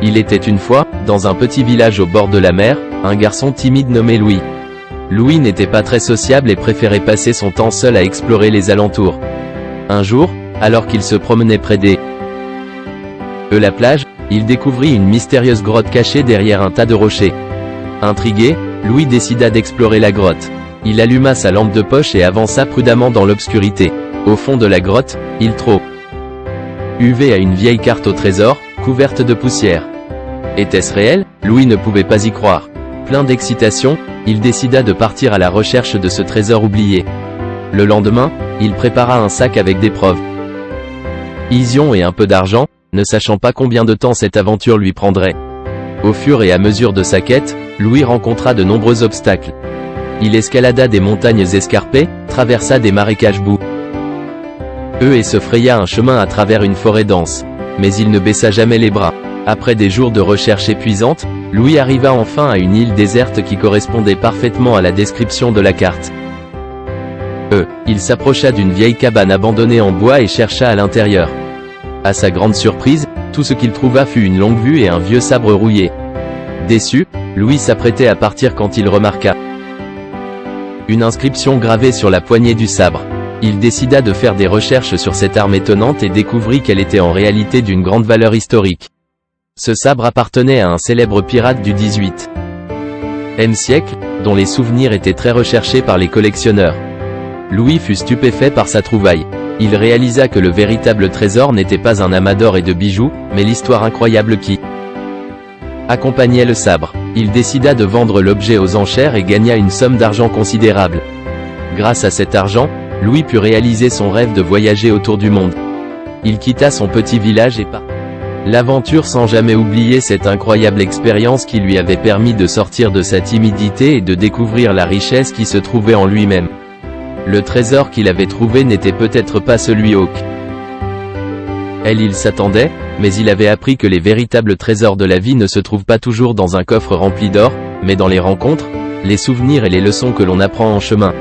Il était une fois, dans un petit village au bord de la mer, un garçon timide nommé Louis. Louis n'était pas très sociable et préférait passer son temps seul à explorer les alentours. Un jour, alors qu'il se promenait près de la plage, il découvrit une mystérieuse grotte cachée derrière un tas de rochers. Intrigué, Louis décida d'explorer la grotte. Il alluma sa lampe de poche et avança prudemment dans l'obscurité. Au fond de la grotte, il trouvait à une vieille carte au trésor, couverte de poussière. Était-ce réel? Louis ne pouvait pas y croire. Plein d'excitation, il décida de partir à la recherche de ce trésor oublié. Le lendemain, il prépara un sac avec des provisions et un peu d'argent, ne sachant pas combien de temps cette aventure lui prendrait. Au fur et à mesure de sa quête, Louis rencontra de nombreux obstacles. Il escalada des montagnes escarpées, traversa des marécages boueux et se fraya un chemin à travers une forêt dense. Mais il ne baissa jamais les bras. Après des jours de recherche épuisantes, Louis arriva enfin à une île déserte qui correspondait parfaitement à la description de la carte. Il s'approcha d'une vieille cabane abandonnée en bois et chercha à l'intérieur. À sa grande surprise, tout ce qu'il trouva fut une longue vue et un vieux sabre rouillé. Déçu, Louis s'apprêtait à partir quand il remarqua une inscription gravée sur la poignée du sabre. Il décida de faire des recherches sur cette arme étonnante et découvrit qu'elle était en réalité d'une grande valeur historique. Ce sabre appartenait à un célèbre pirate du XVIIIe siècle, dont les souvenirs étaient très recherchés par les collectionneurs. Louis fut stupéfait par sa trouvaille. Il réalisa que le véritable trésor n'était pas un amas d'or et de bijoux, mais l'histoire incroyable qui accompagnait le sabre. Il décida de vendre l'objet aux enchères et gagna une somme d'argent considérable. Grâce à cet argent, Louis put réaliser son rêve de voyager autour du monde. Il quitta son petit village et partit l'aventure sans jamais oublier cette incroyable expérience qui lui avait permis de sortir de sa timidité et de découvrir la richesse qui se trouvait en lui-même. Le trésor qu'il avait trouvé n'était peut-être pas celui auquel il s'attendait, mais il avait appris que les véritables trésors de la vie ne se trouvent pas toujours dans un coffre rempli d'or, mais dans les rencontres, les souvenirs et les leçons que l'on apprend en chemin.